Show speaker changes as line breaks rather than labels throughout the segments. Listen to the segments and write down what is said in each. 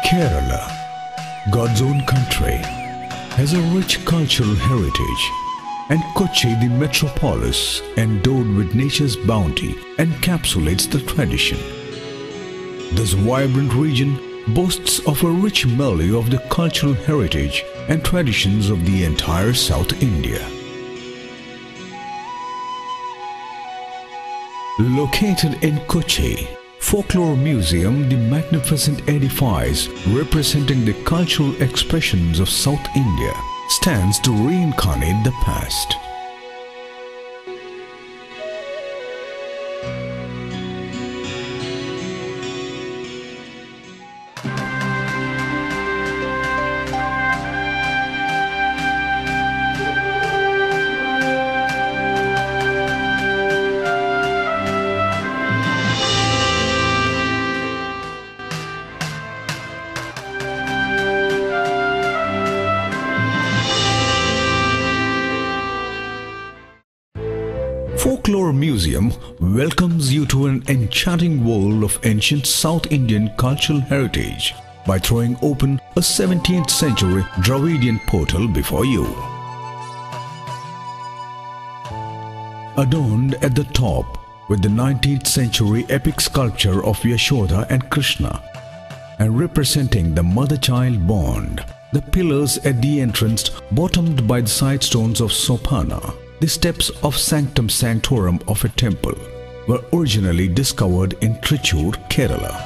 Kerala, God's own country, has a rich cultural heritage, and Kochi, the metropolis, endowed with nature's bounty, encapsulates the tradition. This vibrant region boasts of a rich milieu of the cultural heritage and traditions of the entire South India. Located in Kochi, Folklore Museum, the magnificent edifice representing the cultural expressions of South India, stands to reincarnate the past. Folklore Museum welcomes you to an enchanting world of ancient South Indian cultural heritage by throwing open a 17th century Dravidian portal before you. Adorned at the top with the 19th century epic sculpture of Yashoda and Krishna, and representing the mother-child bond, the pillars at the entrance bottomed by the side stones of Sopana, the steps of Sanctum Sanctorum of a temple, were originally discovered in Trichur, Kerala.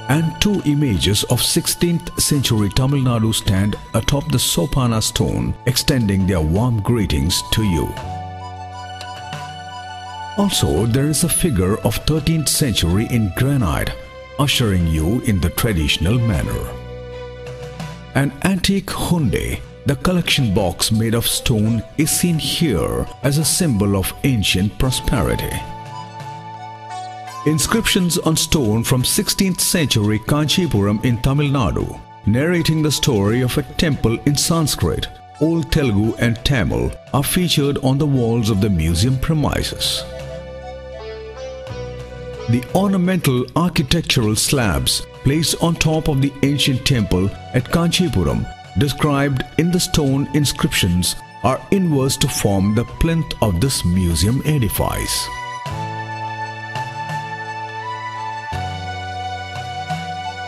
And two images of 16th century Tamil Nadu stand atop the Sopana stone, extending their warm greetings to you. Also, there is a figure of 13th century in granite, ushering you in the traditional manner. An antique Hyundai, the collection box made of stone, is seen here as a symbol of ancient prosperity. Inscriptions on stone from 16th century Kanchipuram in Tamil Nadu, narrating the story of a temple in Sanskrit, Old Telugu and Tamil, are featured on the walls of the museum premises. The ornamental architectural slabs placed on top of the ancient temple at Kanchipuram, described in the stone inscriptions, are inverse to form the plinth of this museum edifice.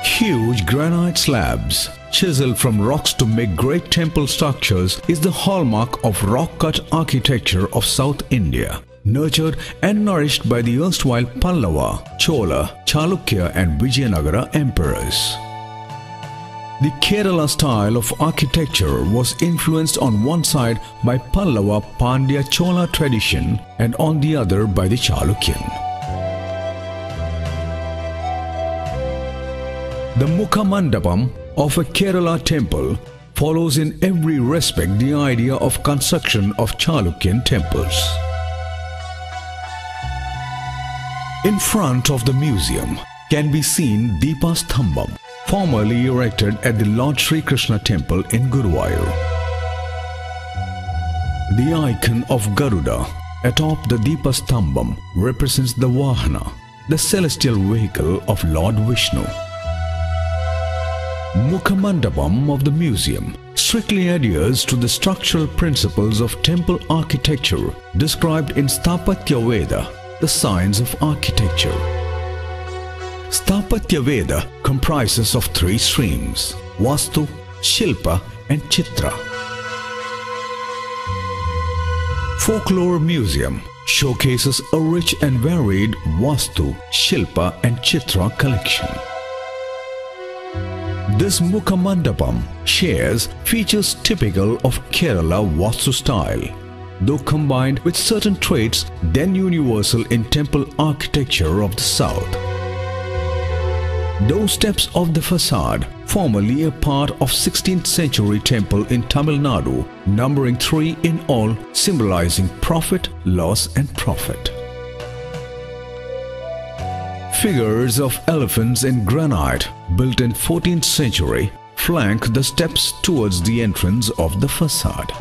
Huge granite slabs, chiseled from rocks to make great temple structures, is the hallmark of rock-cut architecture of South India, nurtured and nourished by the erstwhile Pallava, Chola, Chalukya and Vijayanagara emperors. The Kerala style of architecture was influenced on one side by Pallava Pandya Chola tradition and on the other by the Chalukyan. The Mukhamandapam of a Kerala temple follows in every respect the idea of construction of Chalukyan temples. In front of the museum can be seen Deepa Stambam, formerly erected at the Lord Sri Krishna temple in Guruvayur. The icon of Garuda atop the Deepa Stambam represents the Vahana, the celestial vehicle of Lord Vishnu. Mukhamandapam of the museum strictly adheres to the structural principles of temple architecture described in Sthapatya Veda, the science of architecture. Sthapatya Veda comprises of three streams: Vastu, Shilpa and Chitra. Folklore Museum showcases a rich and varied Vastu, Shilpa and Chitra collection. This Mukhamandapam shares features typical of Kerala Vastu style, though combined with certain traits then universal in temple architecture of the south. Those steps of the facade, formerly a part of 16th century temple in Tamil Nadu, numbering 3 in all, symbolizing profit, loss and profit. Figures of elephants in granite, built in 14th century, flank the steps towards the entrance of the facade.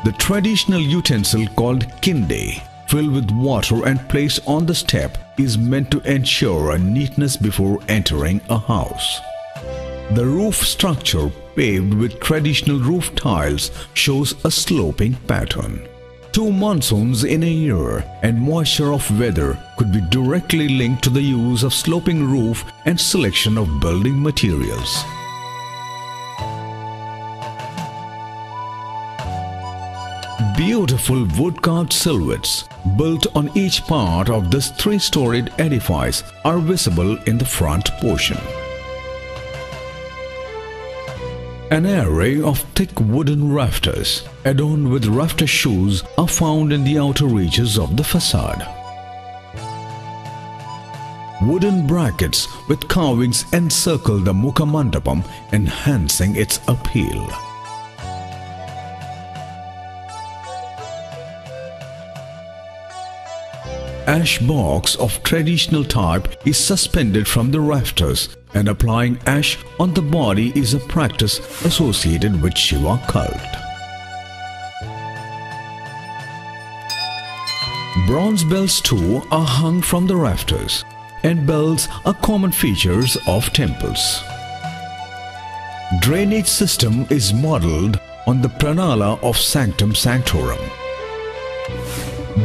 The traditional utensil called kinde, filled with water and placed on the step, is meant to ensure a neatness before entering a house. The roof structure, paved with traditional roof tiles, shows a sloping pattern. 2 monsoons in a year and moisture of weather could be directly linked to the use of sloping roof and selection of building materials. Beautiful wood-carved silhouettes built on each part of this 3-storied edifice are visible in the front portion. An array of thick wooden rafters adorned with rafter shoes are found in the outer reaches of the facade. Wooden brackets with carvings encircle the Mukha Mandapam, enhancing its appeal. Ash box of traditional type is suspended from the rafters, and applying ash on the body is a practice associated with Shiva cult. Bronze bells too are hung from the rafters, and bells are common features of temples. Drainage system is modelled on the pranala of Sanctum Sanctorum.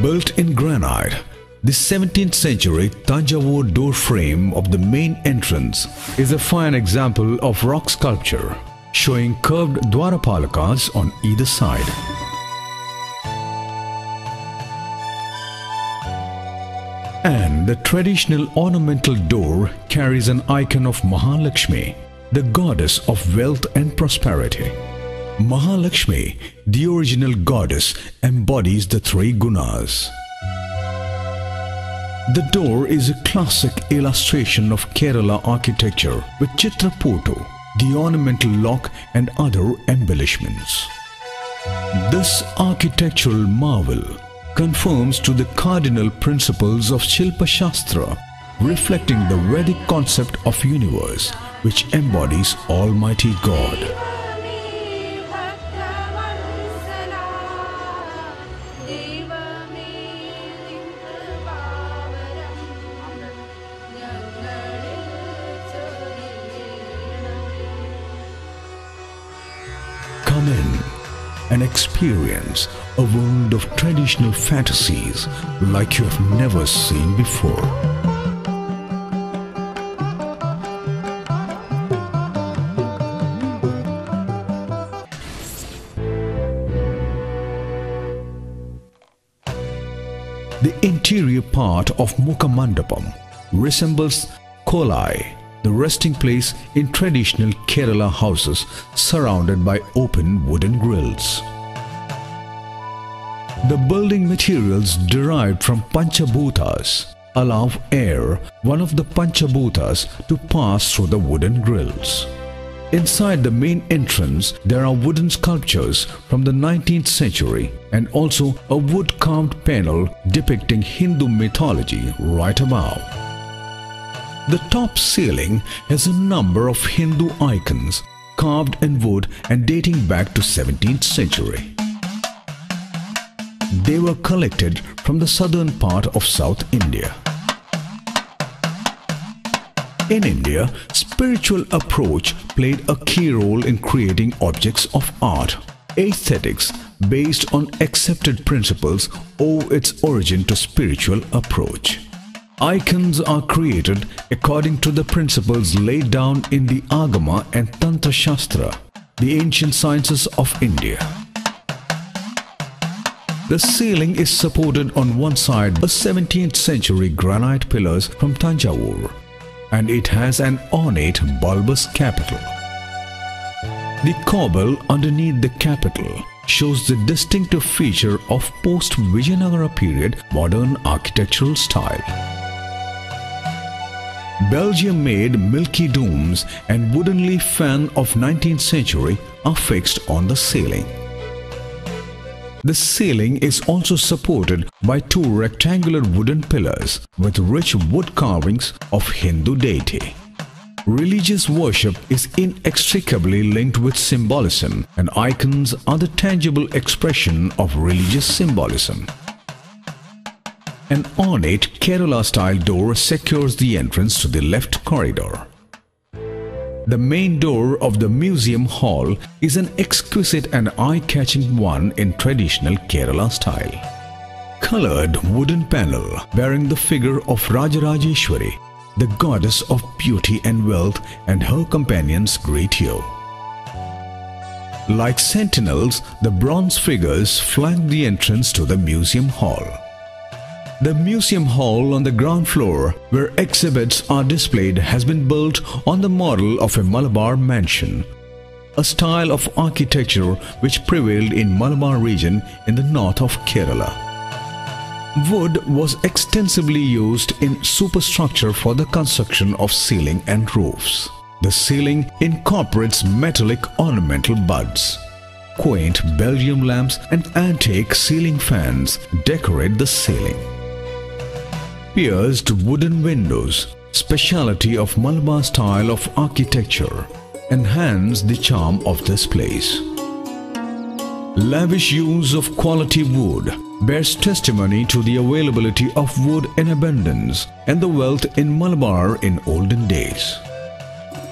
Built in granite, the 17th century Tanjavur door frame of the main entrance is a fine example of rock sculpture, showing curved dwarapalakas on either side. And the traditional ornamental door carries an icon of Mahalakshmi, the goddess of wealth and prosperity. Mahalakshmi, the original goddess, embodies the 3 gunas. The door is a classic illustration of Kerala architecture with Chitrapoto, the ornamental lock and other embellishments. This architectural marvel conforms to the cardinal principles of Shilpa Shastra, reflecting the Vedic concept of universe, which embodies Almighty God. Come in and experience a world of traditional fantasies like you have never seen before. The interior part of Mukha Mandapam resembles Kolai, the resting place in traditional Kerala houses surrounded by open wooden grills. The building materials derived from Panchabhutas allow air, one of the Panchabhutas, to pass through the wooden grills. Inside the main entrance, there are wooden sculptures from the 19th century and also a wood-carved panel depicting Hindu mythology right above. The top ceiling has a number of Hindu icons carved in wood and dating back to 17th century. They were collected from the southern part of South India. In India, spiritual approach played a key role in creating objects of art. Aesthetics, based on accepted principles, owe its origin to spiritual approach. Icons are created according to the principles laid down in the Agama and Tantra Shastra, the ancient sciences of India. The ceiling is supported on one side by 17th century granite pillars from Tanjavur, and it has an ornate bulbous capital. The corbel underneath the capital shows the distinctive feature of post-Vijayanagara period modern architectural style. Belgium-made milky domes and wooden leaf fan of 19th century are fixed on the ceiling. The ceiling is also supported by 2 rectangular wooden pillars with rich wood carvings of Hindu deity. Religious worship is inextricably linked with symbolism, and icons are the tangible expression of religious symbolism. An ornate Kerala-style door secures the entrance to the left corridor. The main door of the museum hall is an exquisite and eye-catching one in traditional Kerala style. Colored wooden panel bearing the figure of Rajarajeshwari, the goddess of beauty and wealth, and her companions greet you. Like sentinels, the bronze figures flank the entrance to the museum hall. The museum hall on the ground floor, where exhibits are displayed, has been built on the model of a Malabar mansion, a style of architecture which prevailed in Malabar region in the north of Kerala. Wood was extensively used in superstructure for the construction of ceiling and roofs. The ceiling incorporates metallic ornamental buds. Quaint Belgium lamps and antique ceiling fans decorate the ceiling. Pierced wooden windows, speciality of Malabar style of architecture, enhance the charm of this place. Lavish use of quality wood bears testimony to the availability of wood in abundance and the wealth in Malabar in olden days.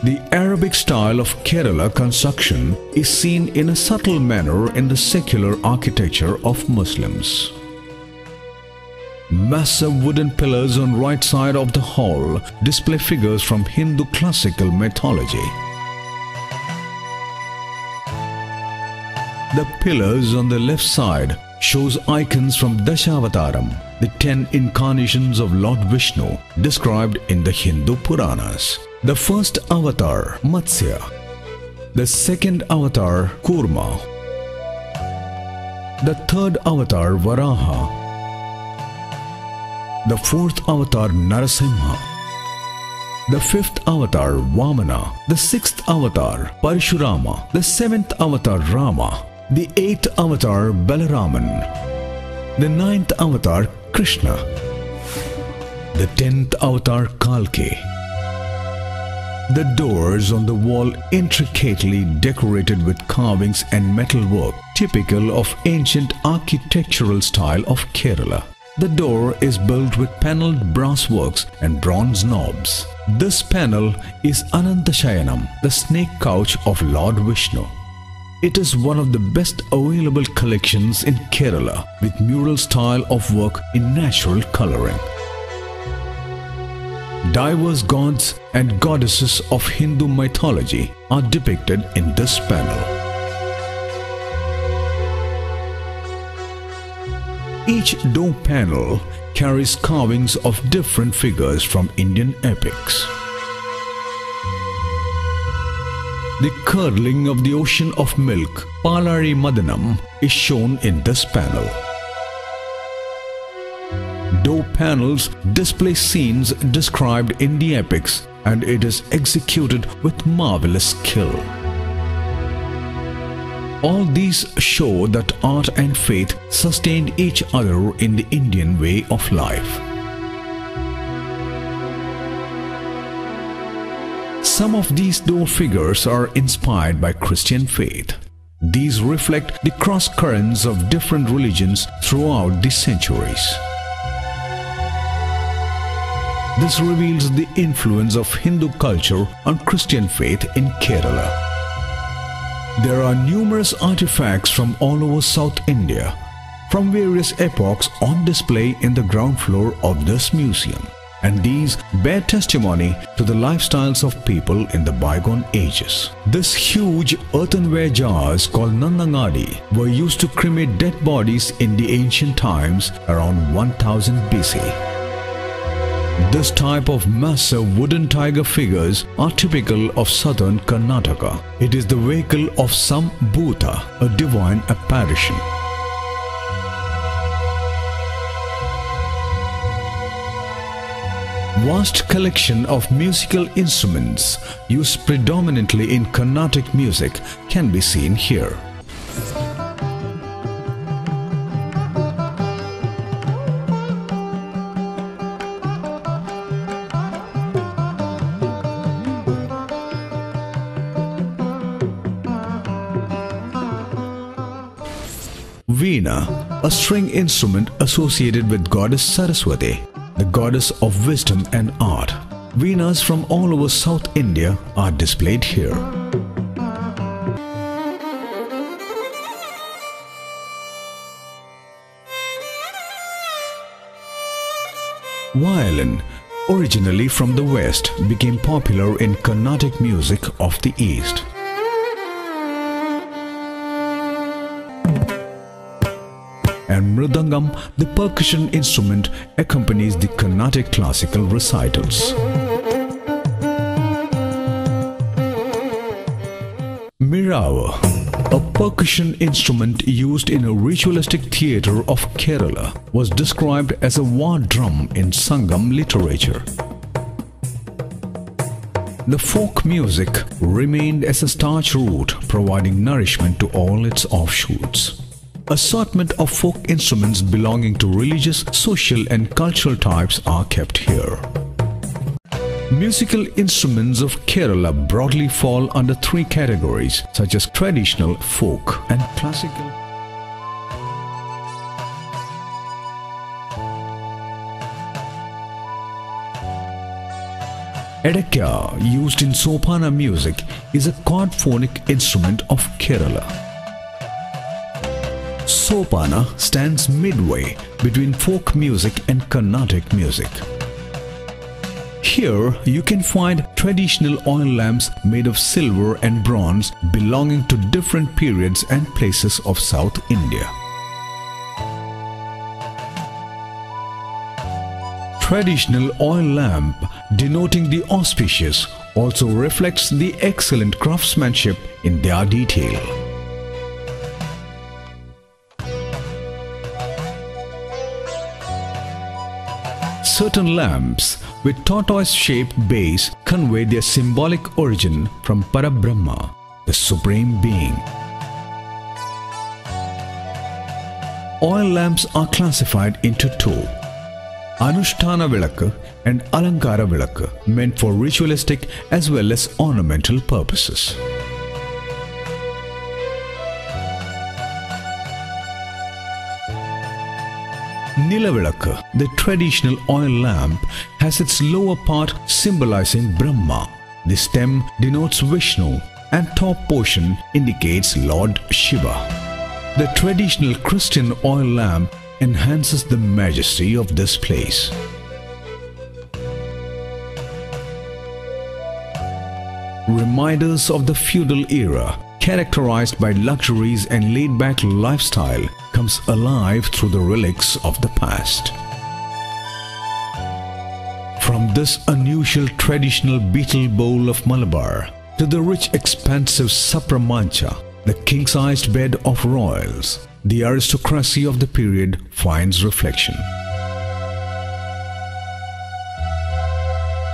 The Arabic style of Kerala construction is seen in a subtle manner in the secular architecture of Muslims. Massive wooden pillars on right side of the hall display figures from Hindu classical mythology. The pillars on the left side shows icons from Dashavataram, the 10 incarnations of Lord Vishnu described in the Hindu Puranas. The first avatar, Matsya. The second avatar, Kurma. The third avatar, Varaha. The fourth avatar, Narasimha. The fifth avatar, Vamana. The sixth avatar, Parashurama. The seventh avatar, Rama. The eighth avatar, Balaraman. The ninth avatar, Krishna. The 10th avatar, Kalki. The doors on the wall intricately decorated with carvings and metalwork typical of ancient architectural style of Kerala. The door is built with panelled brass works and bronze knobs. This panel is Anantashayanam, the snake couch of Lord Vishnu. It is one of the best available collections in Kerala with mural style of work in natural coloring. Diverse gods and goddesses of Hindu mythology are depicted in this panel. Each door panel carries carvings of different figures from Indian epics. The curdling of the ocean of milk, Palari Madanam, is shown in this panel. Door panels display scenes described in the epics, and it is executed with marvelous skill. All these show that art and faith sustained each other in the Indian way of life. Some of these door figures are inspired by Christian faith. These reflect the cross currents of different religions throughout the centuries. This reveals the influence of Hindu culture on Christian faith in Kerala. There are numerous artifacts from all over South India, from various epochs on display in the ground floor of this museum, and these bear testimony to the lifestyles of people in the bygone ages. This huge earthenware jars called Nandangadi were used to cremate dead bodies in the ancient times around 1000 BC. This type of massive wooden tiger figures are typical of southern Karnataka. It is the vehicle of some Bhuta, a divine apparition. Vast collection of musical instruments used predominantly in Carnatic music can be seen here. Veena, a string instrument associated with goddess Saraswati, the goddess of wisdom and art. Veenas from all over South India are displayed here. Violin, originally from the West, became popular in Carnatic music of the East. And Mridangam, the percussion instrument, accompanies the Carnatic classical recitals. Mirava, a percussion instrument used in a ritualistic theatre of Kerala, was described as a war drum in Sangam literature. The folk music remained as a starch root, providing nourishment to all its offshoots. Assortment of folk instruments belonging to religious, social and cultural types are kept here. Musical instruments of Kerala broadly fall under three categories such as traditional, folk and classical. Edekya, used in Sopana music, is a chord-phonic instrument of Kerala. Sopana stands midway between folk music and Carnatic music. Here you can find traditional oil lamps made of silver and bronze belonging to different periods and places of South India. Traditional oil lamp, denoting the auspicious, also reflects the excellent craftsmanship in their detail. Certain lamps with tortoise-shaped base convey their symbolic origin from Parabrahma, the Supreme Being. Oil lamps are classified into two: Anushtana Vilakku and Alankara Vilakku, meant for ritualistic as well as ornamental purposes. Nilavilakku, the traditional oil lamp, has its lower part symbolizing Brahma. The stem denotes Vishnu and top portion indicates Lord Shiva. The traditional Christian oil lamp enhances the majesty of this place. Reminders of the feudal era, characterized by luxuries and laid-back lifestyle, comes alive through the relics of the past. From this unusual traditional beetle bowl of Malabar to the rich expansive Sapramancha, the king-sized bed of royals, the aristocracy of the period finds reflection.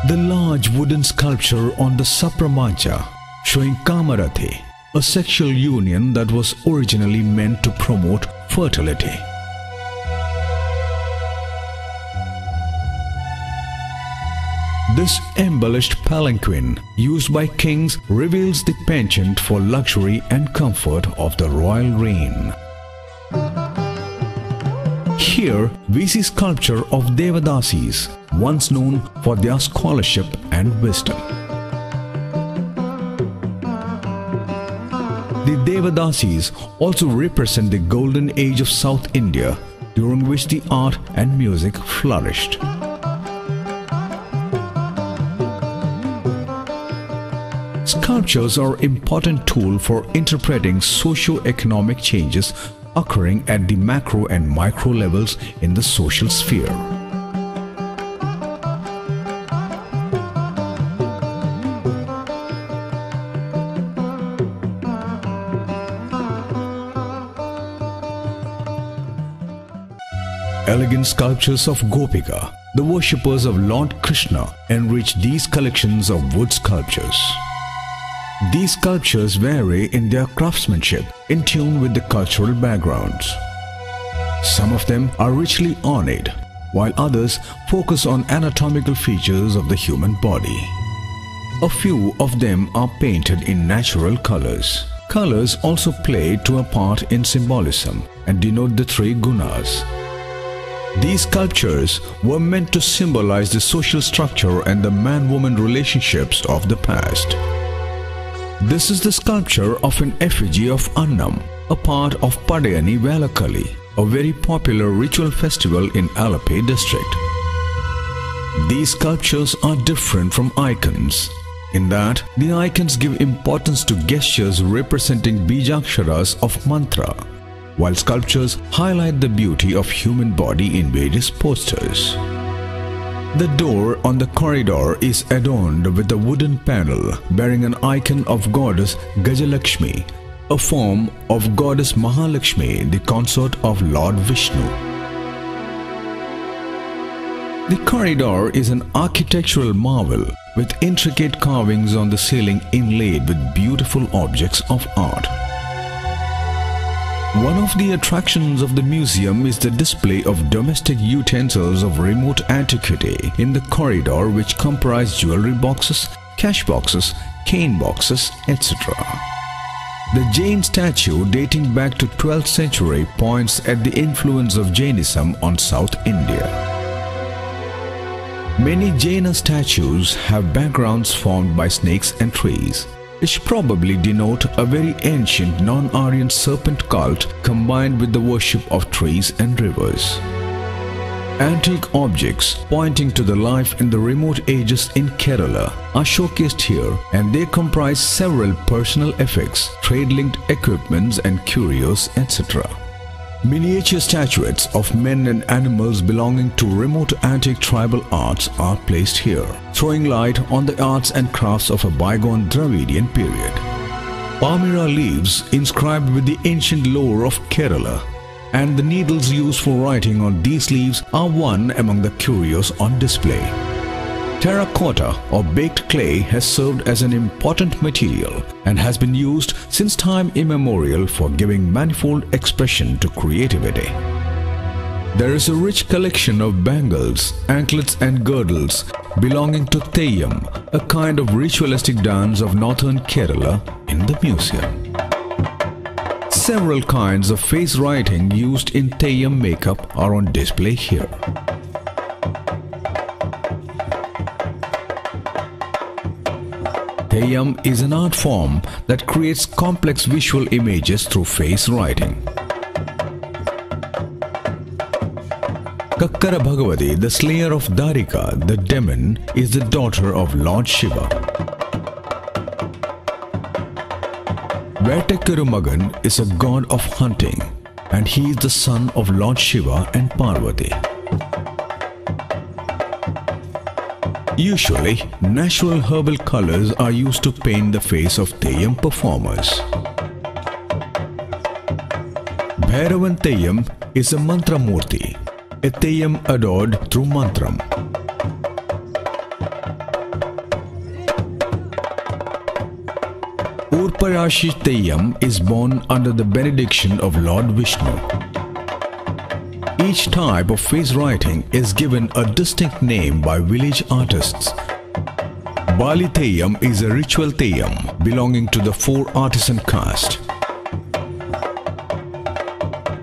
The large wooden sculpture on the Sapramancha showing Kamarathi, a sexual union that was originally meant to promote fertility. This embellished palanquin used by kings reveals the penchant for luxury and comfort of the royal reign. Here we see sculpture of Devadasis, once known for their scholarship and wisdom. The Devadasis also represent the golden age of South India, during which the art and music flourished. Sculptures are an important tool for interpreting socio-economic changes occurring at the macro and micro levels in the social sphere. Elegant sculptures of Gopika, the worshippers of Lord Krishna, enrich these collections of wood sculptures. These sculptures vary in their craftsmanship, in tune with the cultural backgrounds. Some of them are richly ornate, while others focus on anatomical features of the human body. A few of them are painted in natural colors, Colors also play to a part in symbolism and denote the three gunas. These sculptures were meant to symbolize the social structure and the man-woman relationships of the past. This is the sculpture of an effigy of Annam, a part of Padayani Velakali, a very popular ritual festival in Alappuzha district. These sculptures are different from icons, in that the icons give importance to gestures representing bijaksharas of mantra, while sculptures highlight the beauty of human body in various postures. The door on the corridor is adorned with a wooden panel bearing an icon of goddess Gajalakshmi, a form of goddess Mahalakshmi, the consort of Lord Vishnu. The corridor is an architectural marvel with intricate carvings on the ceiling inlaid with beautiful objects of art. One of the attractions of the museum is the display of domestic utensils of remote antiquity in the corridor, which comprise jewelry boxes, cash boxes, cane boxes, etc. The Jain statue dating back to 12th century points at the influence of Jainism on South India. Many Jaina statues have backgrounds formed by snakes and trees, which probably denote a very ancient non-Aryan serpent cult combined with the worship of trees and rivers. Antique objects pointing to the life in the remote ages in Kerala are showcased here, and they comprise several personal effects, trade-linked equipments and curios, etc. Miniature statuettes of men and animals belonging to remote antique tribal arts are placed here, throwing light on the arts and crafts of a bygone Dravidian period. Palmyra leaves inscribed with the ancient lore of Kerala, and the needles used for writing on these leaves are one among the curios on display. Terracotta or baked clay has served as an important material and has been used since time immemorial for giving manifold expression to creativity. There is a rich collection of bangles, anklets and girdles belonging to Theyyam, a kind of ritualistic dance of northern Kerala, in the museum. Several kinds of face writing used in Theyyam makeup are on display here. Theyyam is an art form that creates complex visual images through face writing. Kakkara Bhagavati, the slayer of Dwarika, the demon, is the daughter of Lord Shiva. Vettakkaru Magan is a god of hunting, and he is the son of Lord Shiva and Parvati. Usually, natural herbal colors are used to paint the face of Theyyam performers. Bhairavan Theyyam is a mantra murti, a Theyyam adored through mantram. Urparashi Theyyam is born under the benediction of Lord Vishnu. Each type of face writing is given a distinct name by village artists. Bali Theyyam is a ritual Theyyam belonging to the 4 artisan caste.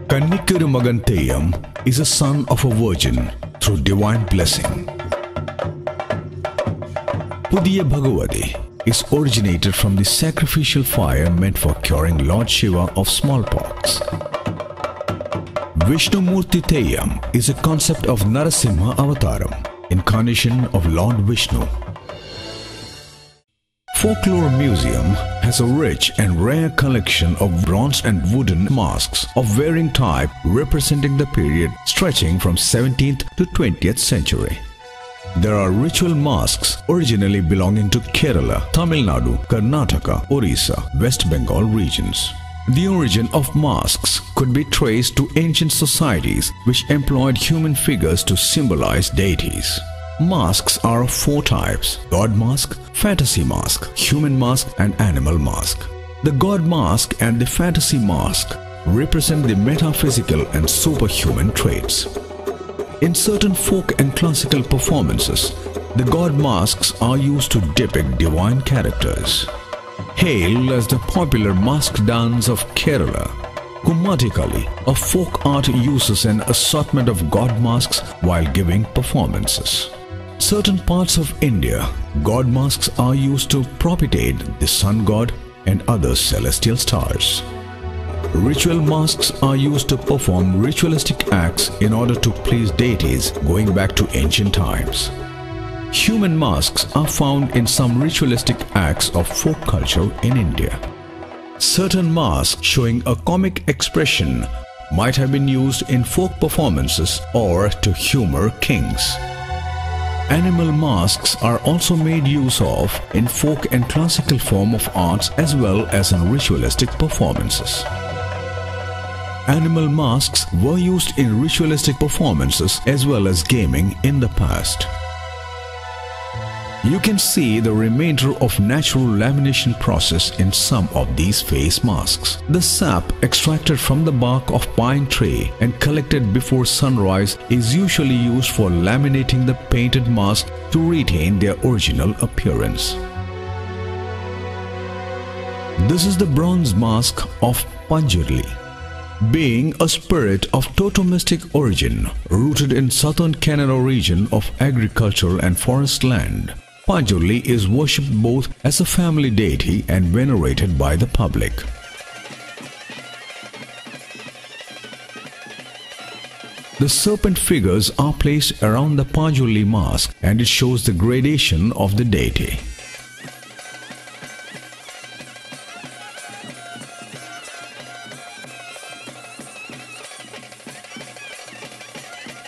Kannikkaru Magan Theyyam is a son of a virgin through divine blessing. Pudiya Bhagavati is originated from the sacrificial fire meant for curing Lord Shiva of smallpox. Vishnu Murti Theyyam is a concept of Narasimha Avataram, incarnation of Lord Vishnu. Folklore Museum has a rich and rare collection of bronze and wooden masks of varying type representing the period stretching from 17th to 20th century. There are ritual masks originally belonging to Kerala, Tamil Nadu, Karnataka, Orissa, West Bengal regions. The origin of masks could be traced to ancient societies which employed human figures to symbolize deities. Masks are of 4 types: God mask, fantasy mask, human mask and animal mask. The God mask and the fantasy mask represent the metaphysical and superhuman traits. In certain folk and classical performances, the God masks are used to depict divine characters. hailed as the popular mask dance of Kerala. Kummatikali, a folk art, uses an assortment of god masks while giving performances. Certain parts of India, god masks are used to propitiate the sun god and other celestial stars. Ritual masks are used to perform ritualistic acts in order to please deities going back to ancient times. Human masks are found in some ritualistic acts of folk culture in India. Certain masks showing a comic expression might have been used in folk performances or to humor kings. Animal masks are also made use of in folk and classical form of arts as well as in ritualistic performances. Animal masks were used in ritualistic performances as well as gaming in the past. You can see the remainder of natural lamination process in some of these face masks. The sap extracted from the bark of pine tree and collected before sunrise is usually used for laminating the painted mask to retain their original appearance. This is the bronze mask of Panjurli. Being a spirit of totemistic origin, rooted in southern Kannada region of agricultural and forest land, Panjurli is worshipped both as a family deity and venerated by the public. The serpent figures are placed around the Panjurli mask and it shows the gradation of the deity.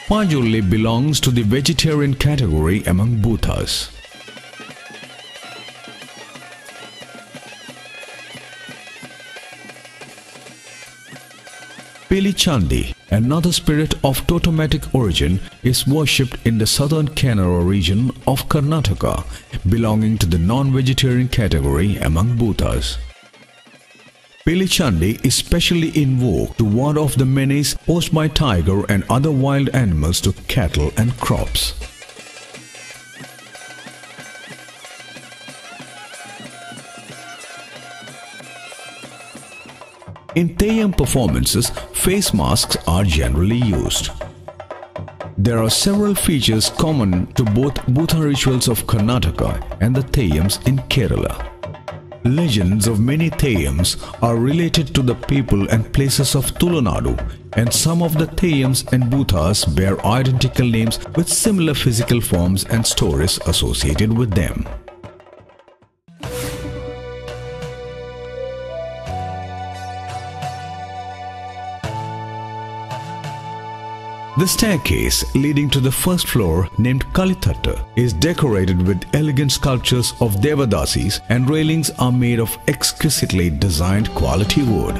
Panjurli belongs to the vegetarian category among Bhutas. Pelichandi, another spirit of totematic origin, is worshipped in the southern Kannada region of Karnataka, belonging to the non-vegetarian category among Bhutas. Pelichandi is specially invoked to ward off the menace posed by tiger and other wild animals to cattle and crops. In Theyyam performances, face masks are generally used. There are several features common to both Bhuta rituals of Karnataka and the Theyyams in Kerala. Legends of many Theyyams are related to the people and places of Tulunadu, and some of the Theyyams and Bhutas bear identical names with similar physical forms and stories associated with them. The staircase leading to the first floor, named Kalithatta, is decorated with elegant sculptures of Devadasis, and railings are made of exquisitely designed quality wood.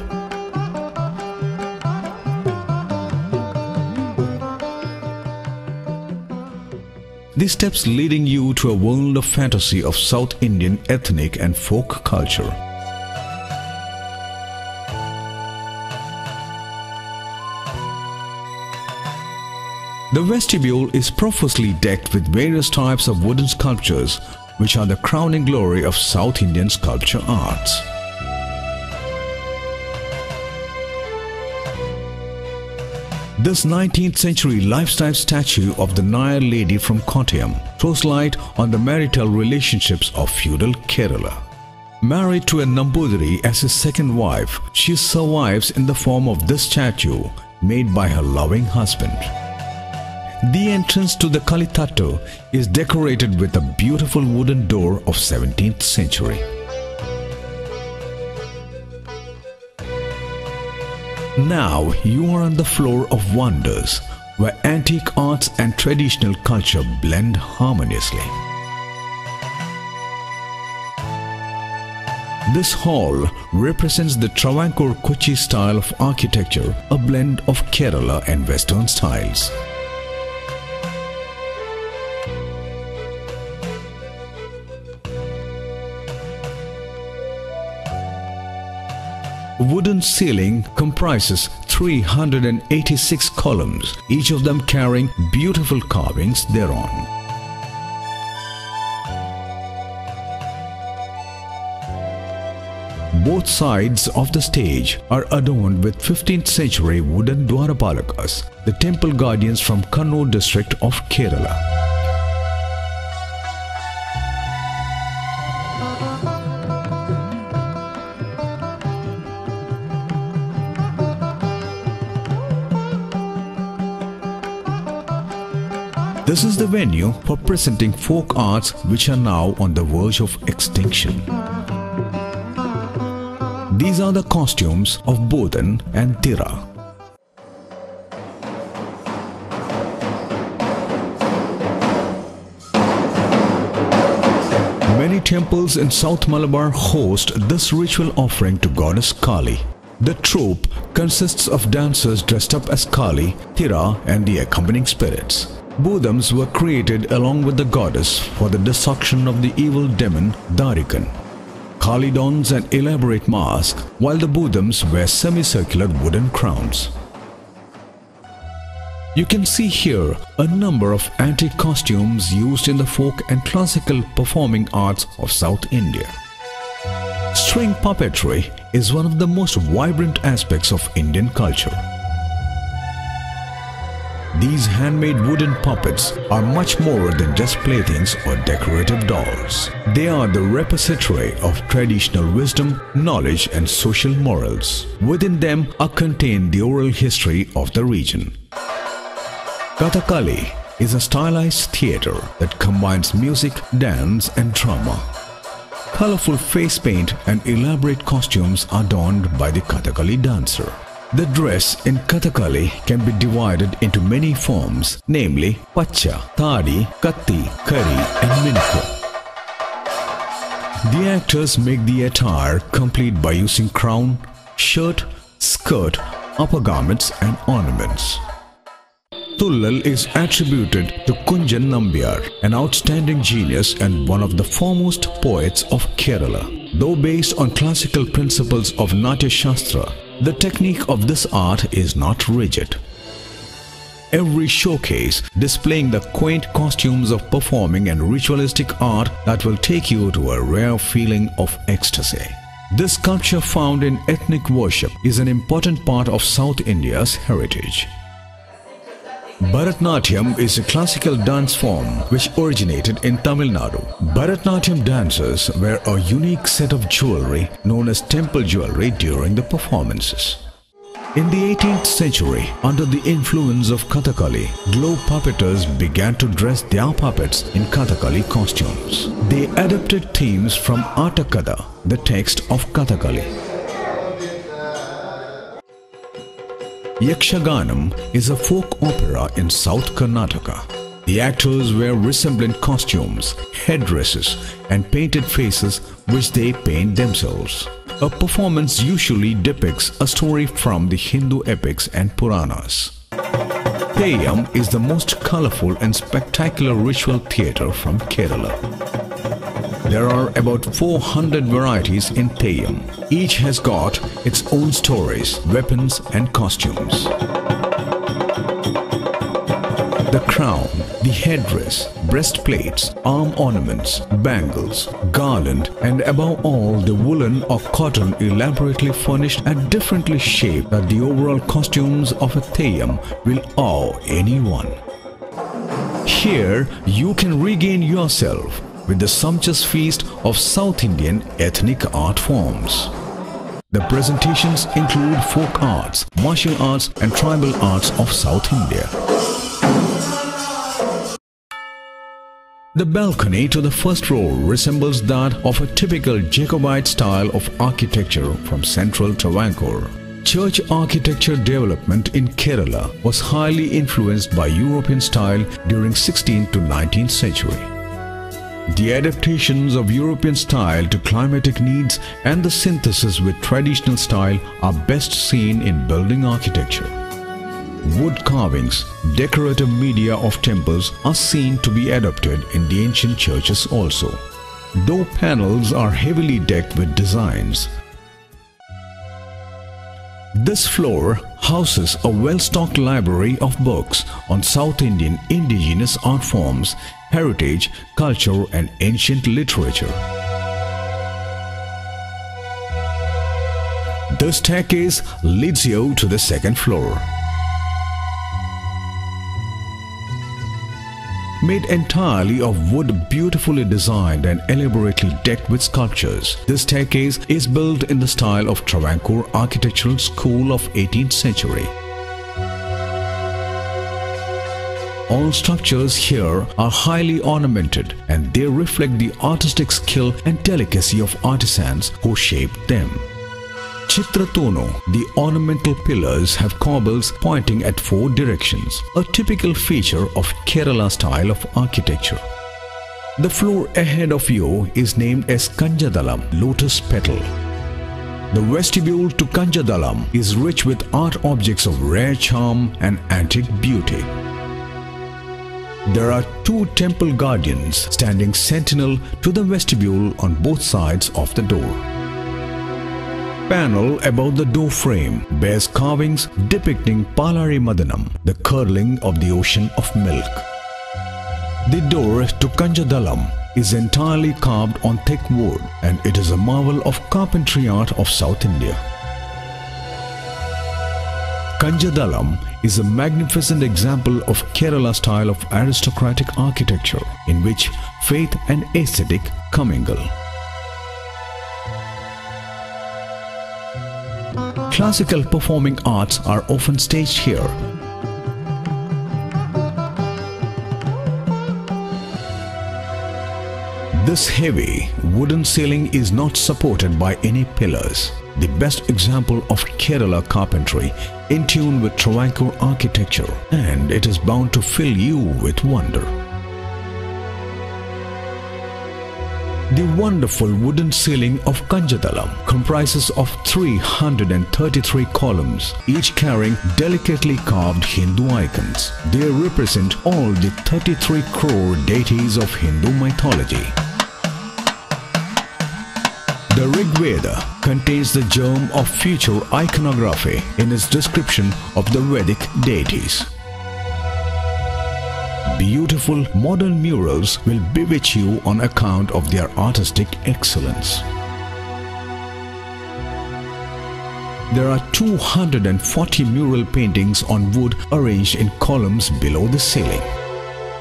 The steps leading you to a world of fantasy of South Indian ethnic and folk culture. The vestibule is profusely decked with various types of wooden sculptures, which are the crowning glory of South Indian sculpture arts. This 19th century life-size statue of the Nayar lady from Kottayam throws light on the marital relationships of feudal Kerala. Married to a Nambudiri as his second wife, she survives in the form of this statue made by her loving husband. The entrance to the Kalithatta is decorated with a beautiful wooden door of 17th century. Now you are on the floor of wonders, where antique arts and traditional culture blend harmoniously. This hall represents the Travancore Kochi style of architecture, a blend of Kerala and Western styles. Wooden ceiling comprises 386 columns, each of them carrying beautiful carvings thereon. Both sides of the stage are adorned with 15th century wooden Dwarapalakas, the temple guardians from Kannur district of Kerala. This is the venue for presenting folk arts which are now on the verge of extinction. These are the costumes of Bodhan and Tira. Many temples in South Malabar host this ritual offering to goddess Kali. The troupe consists of dancers dressed up as Kali, Tira and the accompanying spirits. Bodhams were created along with the goddess for the destruction of the evil demon Darikan. Kali dons an elaborate mask, while the Bodhams wear semicircular wooden crowns. You can see here a number of antique costumes used in the folk and classical performing arts of South India. String puppetry is one of the most vibrant aspects of Indian culture. These handmade wooden puppets are much more than just playthings or decorative dolls. They are the repository of traditional wisdom, knowledge and social morals. Within them are contained the oral history of the region. Kathakali is a stylized theatre that combines music, dance and drama. Colorful face paint and elaborate costumes are donned by the Kathakali dancer. The dress in Kathakali can be divided into many forms, namely Pacha, Thadi, Katti, Kari and Minko. The actors make the attire complete by using crown, shirt, skirt, upper garments and ornaments. Tullal is attributed to Kunjan Nambiar, an outstanding genius and one of the foremost poets of Kerala. Though based on classical principles of Natya Shastra, the technique of this art is not rigid. Every showcase displaying the quaint costumes of performing and ritualistic art that will take you to a rare feeling of ecstasy. This culture found in ethnic worship is an important part of South India's heritage. Bharatnatyam is a classical dance form which originated in Tamil Nadu. Bharatnatyam dancers wear a unique set of jewelry known as temple jewelry during the performances. In the 18th century, under the influence of Kathakali, globe puppeteers began to dress their puppets in Kathakali costumes. They adapted themes from Atakada, the text of Kathakali. Yakshaganam is a folk opera in South Karnataka. The actors wear resemblant costumes, headdresses and painted faces which they paint themselves. A performance usually depicts a story from the Hindu epics and Puranas. Theyyam is the most colorful and spectacular ritual theatre from Kerala. There are about 400 varieties in Theyyam. Each has got its own stories, weapons and costumes. The crown, the headdress, breastplates, arm ornaments, bangles, garland and above all the woolen or cotton elaborately furnished and differently shaped that the overall costumes of a Theyyam will awe anyone. Here you can regain yourself with the sumptuous feast of South Indian ethnic art forms. The presentations include folk arts, martial arts and tribal arts of South India. The balcony to the first row resembles that of a typical Jacobite style of architecture from central Travancore. Church architecture development in Kerala was highly influenced by European style during 16th to 19th century. The adaptations of European style to climatic needs and the synthesis with traditional style are best seen in building architecture. Wood carvings, decorative media of temples are seen to be adopted in the ancient churches also. Though panels are heavily decked with designs, this floor houses a well-stocked library of books on South Indian indigenous art forms, heritage, culture and ancient literature. The staircase leads you to the second floor. Made entirely of wood, beautifully designed and elaborately decked with sculptures, this staircase is built in the style of Travancore architectural school of 18th century. All structures here are highly ornamented and they reflect the artistic skill and delicacy of artisans who shaped them. Chitratono, the ornamental pillars have corbels pointing at 4 directions, a typical feature of Kerala style of architecture. The floor ahead of you is named as Kanjadalam, lotus petal. The vestibule to Kanjadalam is rich with art objects of rare charm and antique beauty. There are 2 temple guardians standing sentinel to the vestibule on both sides of the door. Panel above the door frame bears carvings depicting Palari Madanam, the curdling of the ocean of milk. The door to Kanjadalam is entirely carved on thick wood and it is a marvel of carpentry art of South India. Kanjadalam is a magnificent example of Kerala style of aristocratic architecture in which faith and aesthetic commingle. Classical performing arts are often staged here. This heavy wooden ceiling is not supported by any pillars. The best example of Kerala carpentry in tune with Travancore architecture, and it is bound to fill you with wonder. The wonderful wooden ceiling of Kanjadalam comprises of 333 columns, each carrying delicately carved Hindu icons. They represent all the 33 crore deities of Hindu mythology. The Rig Veda contains the germ of future iconography in its description of the Vedic deities. Beautiful modern murals will bewitch you on account of their artistic excellence. There are 240 mural paintings on wood arranged in columns below the ceiling.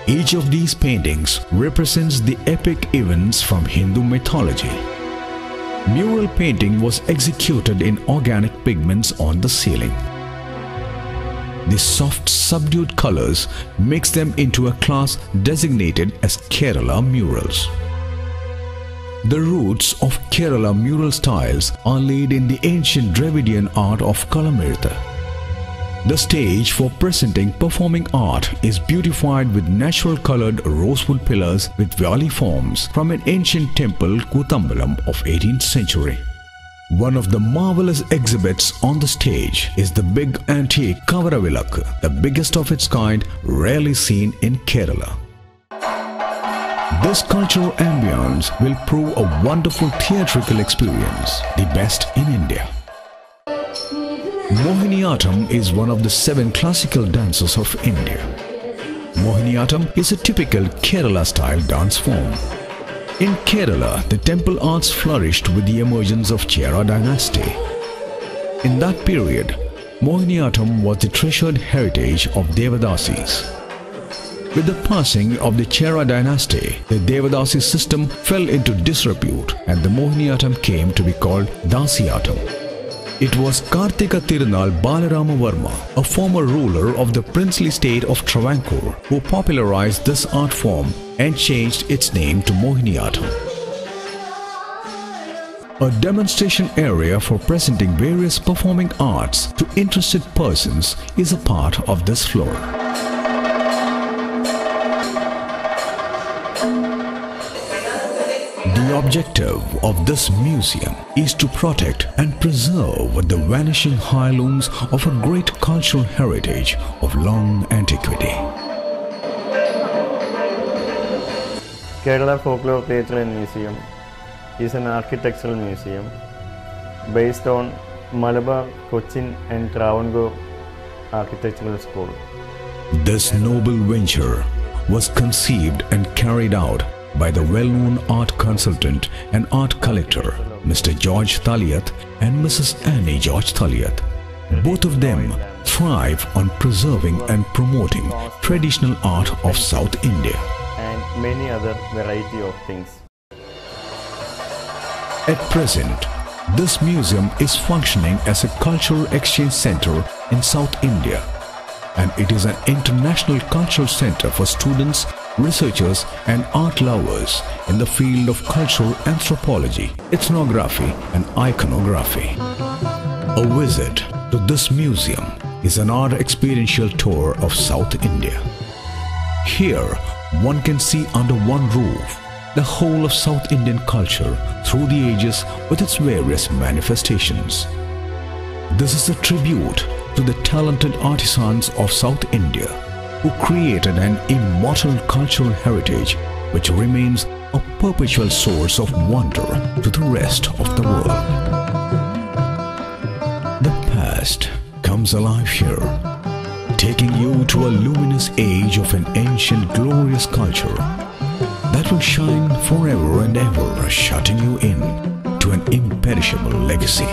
Each of these paintings represents the epic events from Hindu mythology. Mural painting was executed in organic pigments on the ceiling. The soft, subdued colors makes them into a class designated as Kerala murals. The roots of Kerala mural styles are laid in the ancient Dravidian art of Kalamirtha. The stage for presenting performing art is beautified with natural colored rosewood pillars with valley forms from an ancient temple Kutambalam of 18th century. One of the marvelous exhibits on the stage is the big antique Kavaravilakku, the biggest of its kind, rarely seen in Kerala. This cultural ambience will prove a wonderful theatrical experience, the best in India. Mohiniyattam is one of the 7 classical dances of India. Mohiniyattam is a typical Kerala-style dance form. In Kerala, the temple arts flourished with the emergence of Chera dynasty. In that period, Mohiniyattam was the treasured heritage of Devadasis. With the passing of the Chera dynasty, the Devadasi system fell into disrepute and the Mohiniyattam came to be called Dasiyattam. It was Kartika Tirunal Balarama Varma, a former ruler of the princely state of Travancore, who popularized this art form and changed its name to Mohiniyattam. A demonstration area for presenting various performing arts to interested persons is a part of this floor. The objective of this museum is to protect and preserve the vanishing heirlooms of a great cultural heritage of long antiquity.
Kerala Folklore Museum is an architectural museum based on Malabar, Cochin and Travancore architectural school.
This noble venture was conceived and carried out by the well-known art consultant and art collector Mr. George Thaliath and Mrs. Annie George Thaliath. Both of them thrive on preserving and promoting traditional art of South India
and many other variety of things.
At present, this museum is functioning as a cultural exchange center in South India, and it is an international cultural center for students, researchers and art lovers in the field of cultural anthropology, ethnography and iconography. A visit to this museum is an art experiential tour of South India. Here, one can see under one roof the whole of South Indian culture through the ages with its various manifestations. This is a tribute to the talented artisans of South India who created an immortal cultural heritage which remains a perpetual source of wonder to the rest of the world. The past comes alive here, taking you to a luminous age of an ancient glorious culture that will shine forever and ever, shutting you in to an imperishable legacy.